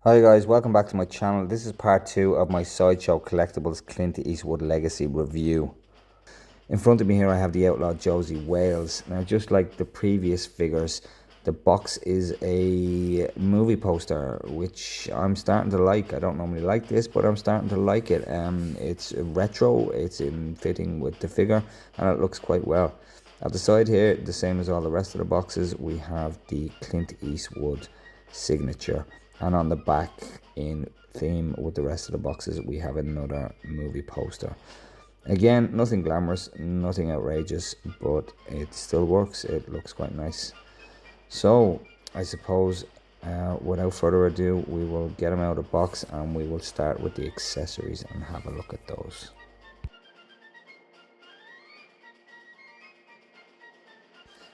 Hi guys, welcome back to my channel. This is part 2 of my Sideshow Collectibles Clint Eastwood Legacy review. In front of me here I have the outlaw Josey Wales. Now just like the previous figures, the box is a movie poster, which I'm starting to like. I don't normally like this, but I'm starting to like it. It's retro, it's in fitting with the figure, and it looks quite well. At the side here, the same as all the rest of the boxes, we have the Clint Eastwood signature. And on the back, in theme with the rest of the boxes, we have another movie poster. Again, nothing glamorous, nothing outrageous, but it still works. It looks quite nice. So, I suppose, without further ado, we will get them out of the box and we will start with the accessories and have a look at those.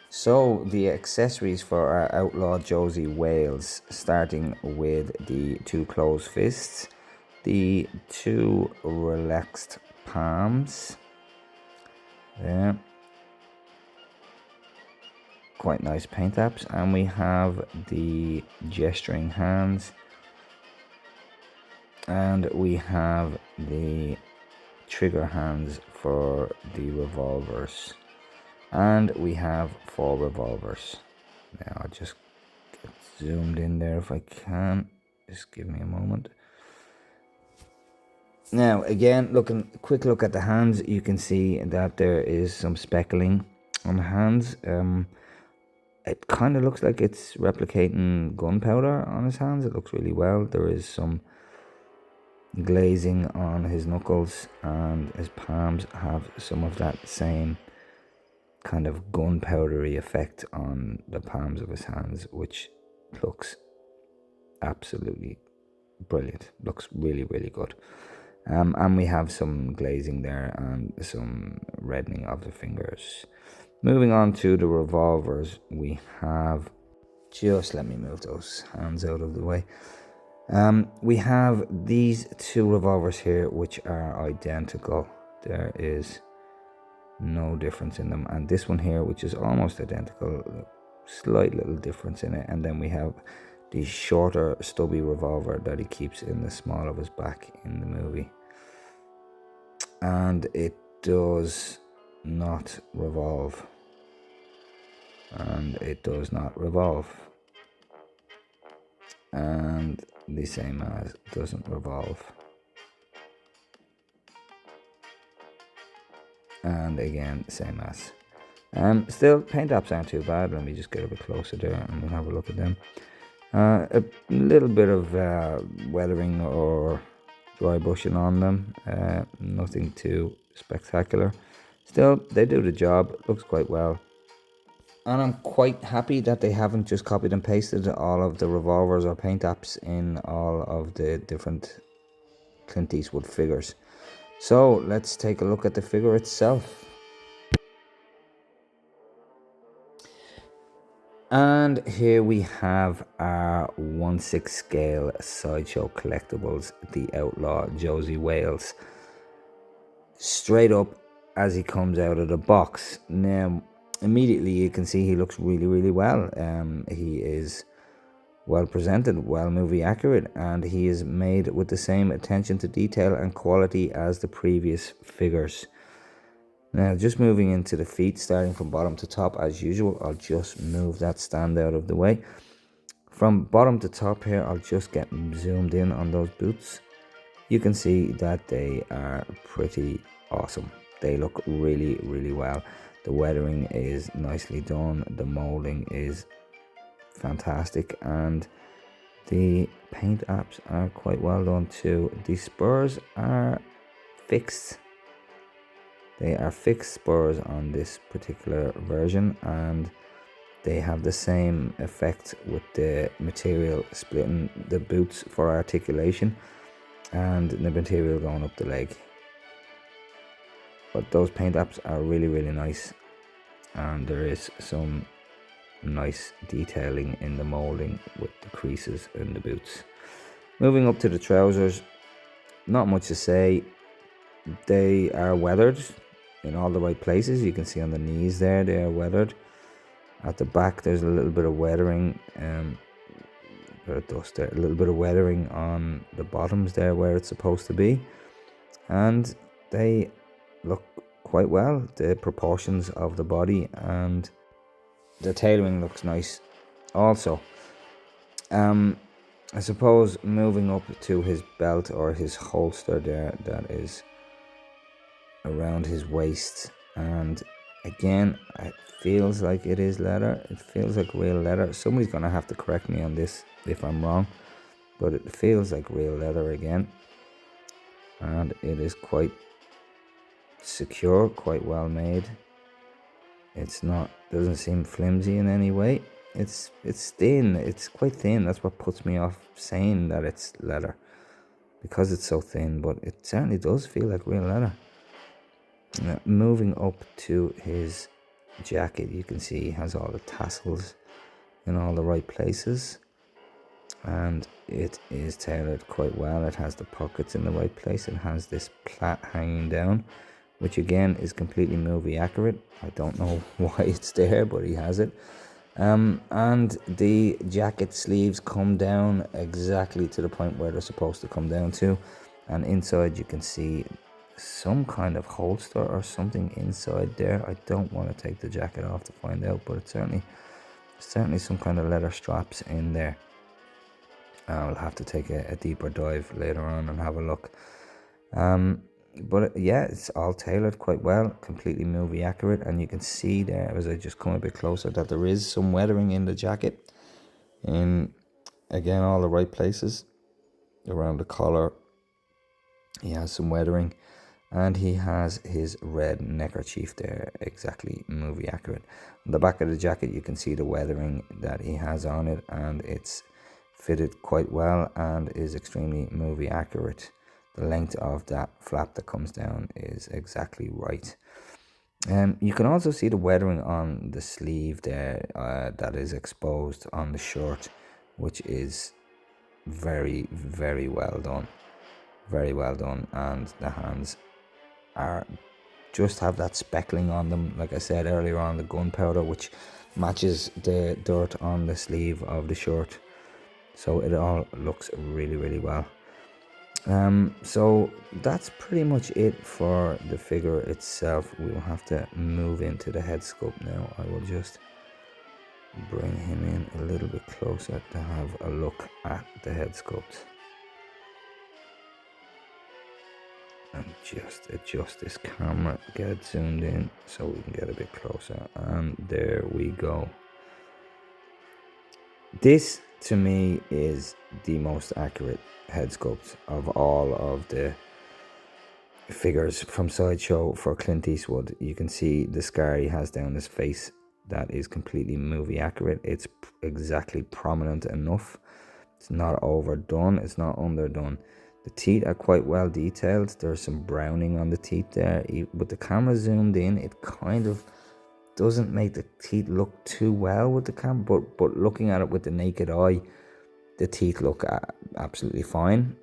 So the accessories for our outlaw Josey Wales, starting with the two closed fists, the two relaxed palms, there, quite nice paint apps, and we have the gesturing hands, and we have the trigger hands for the revolvers, and we have 4 revolvers. Now I'll just get zoomed in there if I can. Just give me a moment. Now again, quick look at the hands, you can see that there is some speckling on the hands. It kind of looks like it's replicating gunpowder on his hands. It looks really well. There is some glazing on his knuckles, and his palms have some of that same kind of gunpowdery effect on the palms of his hands, which looks absolutely brilliant. Looks really, really good. And we have some glazing there and some reddening of the fingers. Moving on to the revolvers, we have, just let me move those hands out of the way. We have these 2 revolvers here, which are identical. There is no difference in them. And this one here, which is almost identical, slight little difference in it. And then we have the shorter stubby revolver that he keeps in the small of his back in the movie. And it does not revolve. And it does not revolve. And the same as doesn't revolve. And again, same as. Still, paint apps aren't too bad. Let me just get a bit closer there and we'll have a look at them. A little bit of weathering or dry brushing on them. Nothing too spectacular. Still, they do the job. Looks quite well. And I'm quite happy that they haven't just copied and pasted all of the revolvers or paint apps in all of the different Clint Eastwood figures. So let's take a look at the figure itself. And here we have our 1/6 scale Sideshow Collectibles, the outlaw Josey Wales, straight up as he comes out of the box. Now immediately you can see he looks really, really well. He is well presented, well movie accurate, and he is made with the same attention to detail and quality as the previous figures. Now just moving into the feet, starting from bottom to top as usual. I'll just move that stand out of the way. From bottom to top here, I'll just get zoomed in on those boots. You can see that they are pretty awesome. They look really, really well. The weathering is nicely done. The molding is fantastic, and the paint apps are quite well done too. The spurs are fixed. They are fixed spurs on this particular version, and they have the same effect with the material splitting the boots for articulation and the material going up the leg. But those paint apps are really, really nice, and there is some nice detailing in the molding with the creases in the boots. Moving up to the trousers, not much to say. They are weathered in all the right places. You can see on the knees there, they are weathered. At the back there's a little bit of weathering, bit of dust there, a little bit of weathering on the bottoms there where it's supposed to be, and they look quite well. The proportions of the body and the tailoring looks nice also. I suppose moving up to his belt or his holster there, that is around his waist, and again, it feels like it is leather. It feels like real leather. Somebody's gonna have to correct me on this if I'm wrong, but it feels like real leather again, and it is quite secure, quite well made. It's not, doesn't seem flimsy in any way. It's thin. It's quite thin. That's what puts me off saying that it's leather, because it's so thin, but it certainly does feel like real leather. Now, moving up to his jacket, you can see he has all the tassels in all the right places, and it is tailored quite well. It has the pockets in the right place. It has this plait hanging down, which again is completely movie accurate. I don't know why it's there, but he has it. And the jacket sleeves come down exactly to the point where they're supposed to come down to, and inside you can see some kind of holster or something inside there. I don't want to take the jacket off to find out, but it's certainly some kind of leather straps in there. I'll have to take a deeper dive later on and have a look. But yeah, it's all tailored quite well, completely movie accurate, and you can see there as I just come a bit closer that there is some weathering in the jacket, in again all the right places. Around the collar he has some weathering, and he has his red neckerchief there, exactly movie accurate. On the back of the jacket you can see the weathering that he has on it, and it's fitted quite well and is extremely movie accurate. The length of that flap that comes down is exactly right. You can also see the weathering on the sleeve there, that is exposed on the shirt, which is very, very well done. Very well done. And the hands are just have that speckling on them, like I said earlier on, the gunpowder, which matches the dirt on the sleeve of the shirt. So it all looks really, really well. So that's pretty much it for the figure itself. We'll have to move into the head sculpt now. I will just bring him in a little bit closer to have a look at the head sculpt. And just adjust this camera, get it zoomed in so we can get a bit closer. And there we go. This to me is the most accurate head sculpt of all of the figures from Sideshow for Clint Eastwood. You can see the scar he has down his face. That is completely movie accurate. It's exactly prominent enough. It's not overdone, it's not underdone. The teeth are quite well detailed. There's some browning on the teeth there. With the camera zoomed in, it kind of doesn't make the teeth look too well with the camera, but looking at it with the naked eye, the teeth look absolutely fine.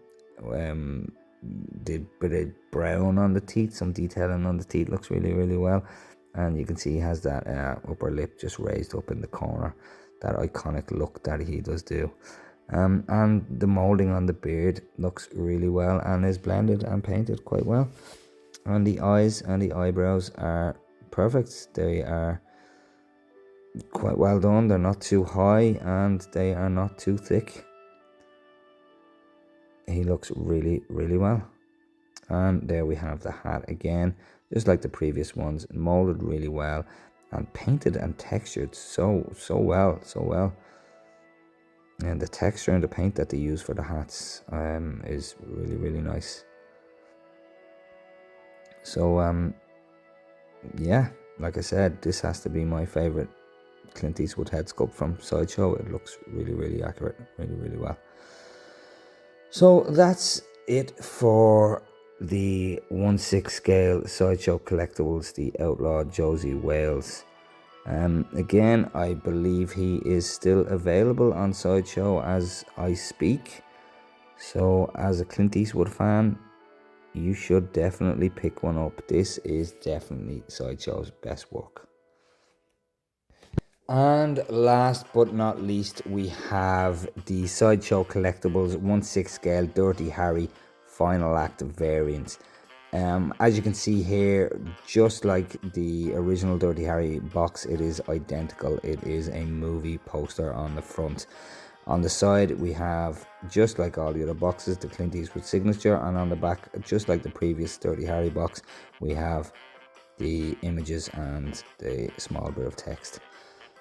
The bit of brown on the teeth, some detailing on the teeth looks really, really well. And you can see he has that upper lip just raised up in the corner, that iconic look that he does do. And the moulding on the beard looks really well and is blended and painted quite well. And the eyes and the eyebrows are perfect. They are quite well done. They're not too high and they are not too thick. He looks really, really well. And there we have the hat again, just like the previous ones, molded really well and painted and textured so well. And the texture and the paint that they use for the hats is really, really nice. So yeah, like I said, this has to be my favorite Clint Eastwood head sculpt from Sideshow. It looks really, really accurate, really, really well. So that's it for the 1/6 scale Sideshow Collectibles, the Outlaw Josey Wales. Again, I believe he is still available on Sideshow as I speak. So as a Clint Eastwood fan, you should definitely pick one up. This is definitely Sideshow's best work. And last but not least, we have the Sideshow Collectibles 1/6 scale Dirty Harry Final Act variant. As you can see here, just like the original Dirty Harry box, it is identical. It is a movie poster on the front. On the side, we have, just like all the other boxes, the Clint Eastwood signature, and on the back, just like the previous Dirty Harry box, we have the images and the small bit of text.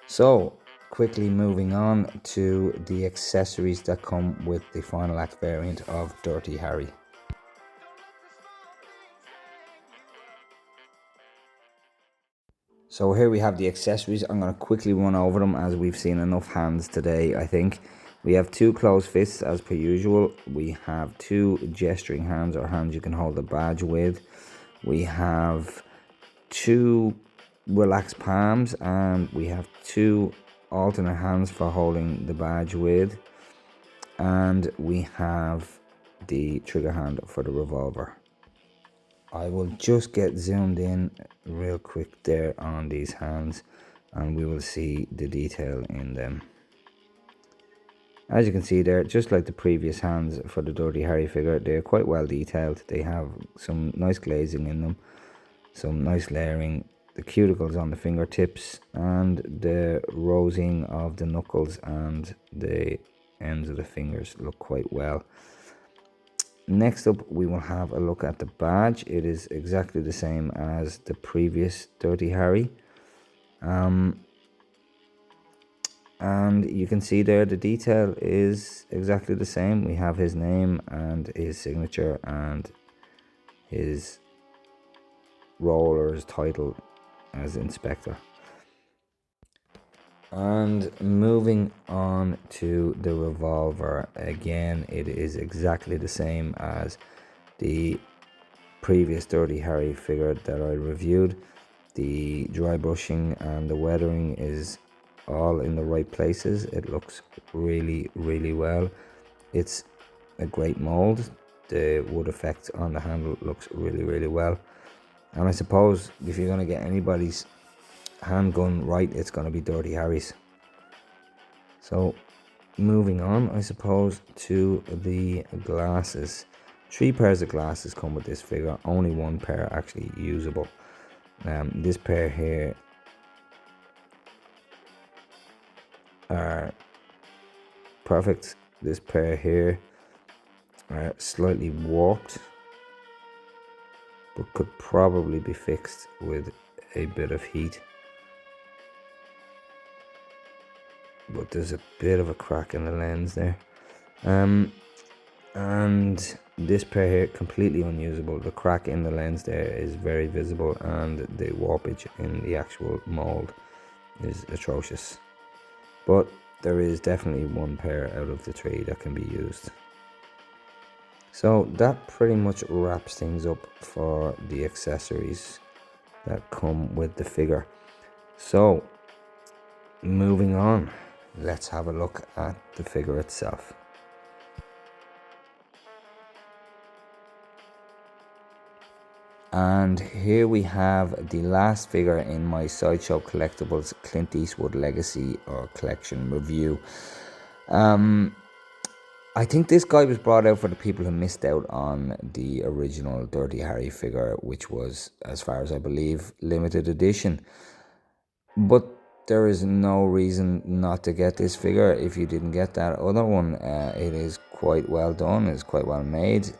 So, quickly moving on to the accessories that come with the Final Act variant of Dirty Harry. So here we have the accessories. I'm going to quickly run over them as we've seen enough hands today, I think. We have 2 closed fists as per usual. We have 2 gesturing hands, or hands you can hold the badge with. We have 2 relaxed palms, and we have 2 alternate hands for holding the badge with. And we have the trigger hand for the revolver. I will just get zoomed in real quick there on these hands, and we will see the detail in them. As you can see there, just like the previous hands for the Dirty Harry figure, they're quite well detailed. They have some nice glazing in them, some nice layering, the cuticles on the fingertips, and the rosing of the knuckles and the ends of the fingers look quite well. Next up, we will have a look at the badge. It is exactly the same as the previous Dirty Harry. And you can see there the detail is exactly the same. We have his name and his signature and his role or his title as inspector. And moving on to the revolver, again, it is exactly the same as the previous Dirty Harry figure that I reviewed. The dry brushing and the weathering is all in the right places. It looks really, really well. It's a great mold. The wood effect on the handle looks really, really well. And I suppose if you're going to get anybody's handgun right, it's going to be Dirty Harry's. So moving on, I suppose, to the glasses. 3 pairs of glasses come with this figure, only 1 pair actually usable. This pair here are perfect. This pair here are slightly warped, but could probably be fixed with a bit of heat. But there's a bit of a crack in the lens there. And this pair here, completely unusable. The crack in the lens there is very visible, and the warpage in the actual mold is atrocious. But there is definitely 1 pair out of the 3 that can be used. So that pretty much wraps things up for the accessories that come with the figure. So moving on, let's have a look at the figure itself. And here we have the last figure in my Sideshow Collectibles Clint Eastwood Legacy or Collection review. I think this guy was brought out for the people who missed out on the original Dirty Harry figure, which was, as far as I believe, limited edition. But there is no reason not to get this figure if you didn't get that other one. It is quite well done, it's quite well made.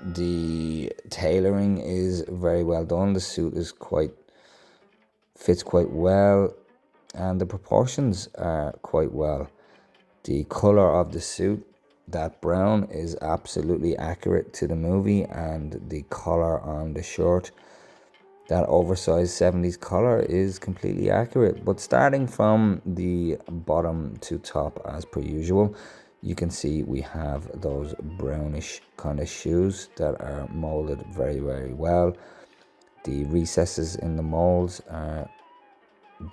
The tailoring is very well done. The suit is fits quite well, and the proportions are quite well. The color of the suit, that brown, is absolutely accurate to the movie, and the collar on the shirt, that oversized 70s collar, is completely accurate. But starting from the bottom to top as per usual, you can see we have those brownish kind of shoes that are molded very, very well. The recesses in the molds are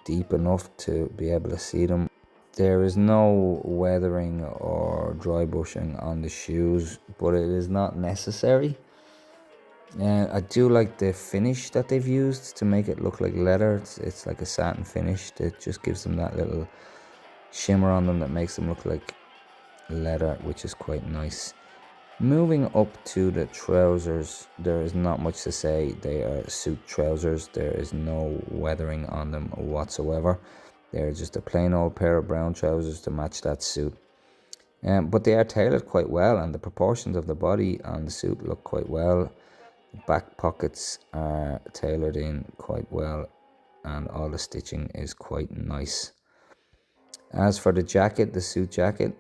deep enough to be able to see them. There is no weathering or dry brushing on the shoes, but it is not necessary. I do like the finish that they've used to make it look like leather. It's like a satin finish that just gives them that little shimmer on them that makes them look like leather, which is quite nice. Moving up to the trousers, there is not much to say. They are suit trousers. There is no weathering on them whatsoever. They're just a plain old pair of brown trousers to match that suit. But they are tailored quite well, and the proportions of the body on the suit look quite well. The back pockets are tailored in quite well, and all the stitching is quite nice. As for the jacket, the suit jacket,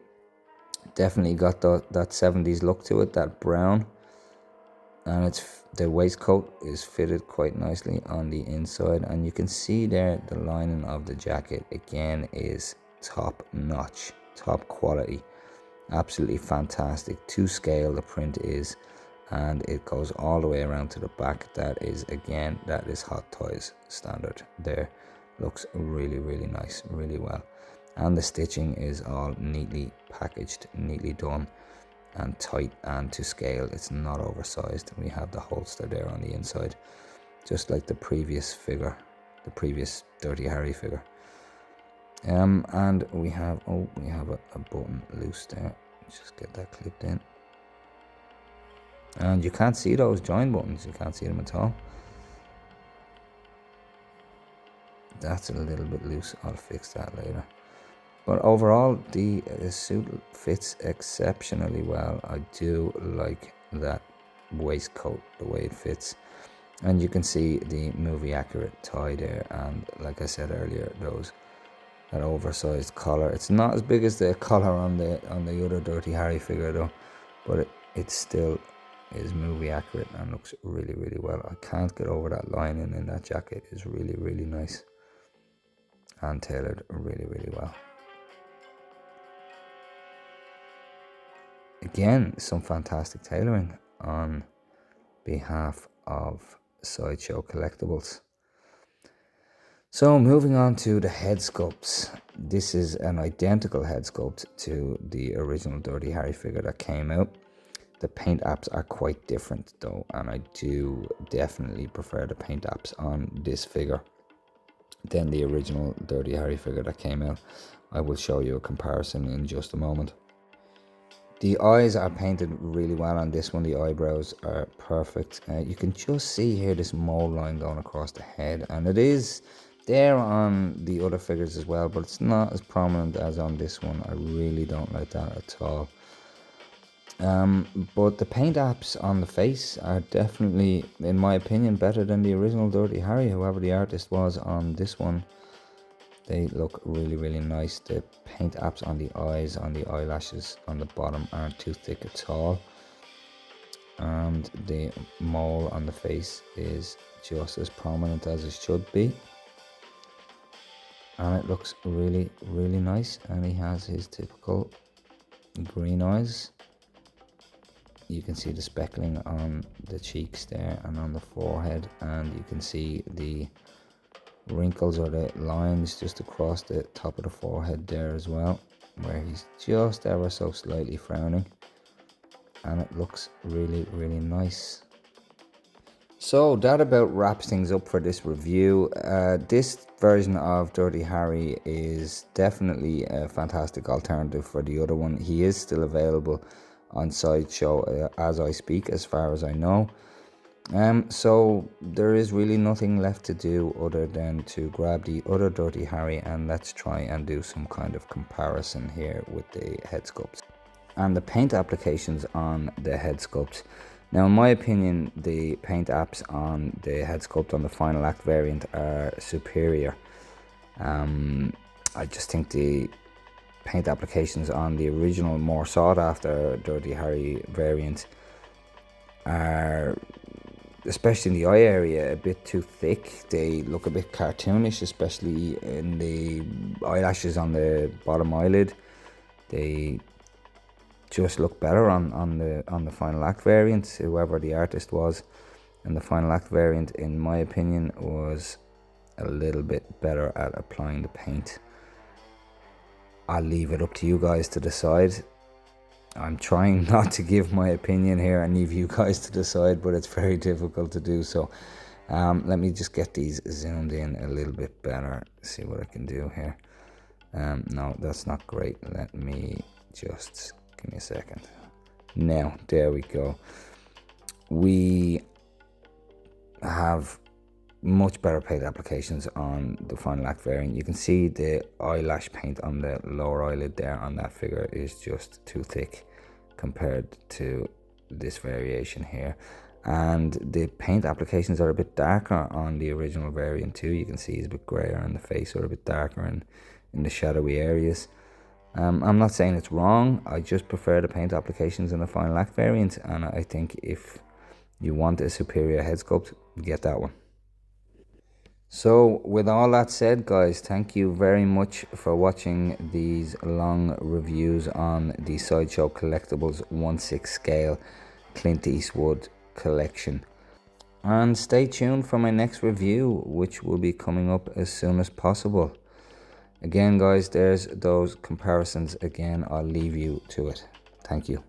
definitely got that 70s look to it, that brown. And the waistcoat is fitted quite nicely on the inside, and you can see there the lining of the jacket again is top notch, top quality, absolutely fantastic. To scale the print is, and it goes all the way around to the back. That is Hot Toys standard there. Looks really, really nice, really well. And the stitching is all neatly packaged, neatly done and tight and to scale. It's not oversized. We have the holster there on the inside, just like the previous figure, the previous Dirty Harry figure. And we have a button loose there. Let's just get that clipped in. And you can't see those join buttons, you can't see them at all. That's a little bit loose, I'll fix that later. But overall, the suit fits exceptionally well. I do like that waistcoat, the way it fits. And you can see the movie accurate tie there. And like I said earlier, that oversized collar. It's not as big as the collar on the other Dirty Harry figure though, but it still is movie accurate and looks really, really well. I can't get over that lining in that jacket. It's really, really nice and tailored really, really well. Again, some fantastic tailoring on behalf of Sideshow Collectibles. So moving on to the head sculpts. This is an identical head sculpt to the original Dirty Harry figure that came out. The paint apps are quite different though, and I do definitely prefer the paint apps on this figure than the original Dirty Harry figure that came out. I will show you a comparison in just a moment. The eyes are painted really well on this one. The eyebrows are perfect. You can just see here this mole line going across the head, and it is there on the other figures as well, but it's not as prominent as on this one. I really don't like that at all. But the paint apps on the face are definitely, in my opinion, better than the original Dirty Harry, whoever the artist was on this one. They look really, really nice. The paint apps on the eyes, on the eyelashes, on the bottom aren't too thick at all. And the mole on the face is just as prominent as it should be. And it looks really, really nice. And he has his typical green eyes. You can see the speckling on the cheeks there and on the forehead. And you can see the wrinkles or the lines just across the top of the forehead there as well, where he's just ever so slightly frowning, and it looks really, really nice. So that about wraps things up for this review. This version of Dirty Harry is definitely a fantastic alternative for the other one. He is still available on Sideshow as I speak, as far as I know. So there is really nothing left to do other than to grab the other Dirty Harry, and let's try and do some kind of comparison here with the head sculpts and the paint applications on the head sculpt. Now, in my opinion, the paint apps on the head sculpt on the Final Act variant are superior. I just think the paint applications on the original, more sought after Dirty Harry variant are, especially in the eye area, a bit too thick. They look a bit cartoonish, especially in the eyelashes on the bottom eyelid. They just look better on the Final Act variant, whoever the artist was. And the Final Act variant, in my opinion, was a little bit better at applying the paint. I'll leave it up to you guys to decide. I'm trying not to give my opinion here and leave you guys to decide, but it's very difficult to do so. Let me just get these zoomed in a little bit better, see what I can do here. No, that's not great. Let me just give me a second. Now, there we go. We have much better paint applications on the final act variant. You can see the eyelash paint on the lower eyelid there on that figure is just too thick compared to this variation here, and the paint applications are a bit darker on the original variant too. You can see it's a bit grayer on the face, or a bit darker in the shadowy areas. I'm not saying it's wrong, I just prefer the paint applications in the final act variant, and I think if you want a superior head sculpt, get that one. So with all that said, guys, thank you very much for watching these long reviews on the Sideshow Collectibles 1/6 scale Clint Eastwood collection. And stay tuned for my next review, which will be coming up as soon as possible. Again, guys, there's those comparisons. Again, I'll leave you to it. Thank you.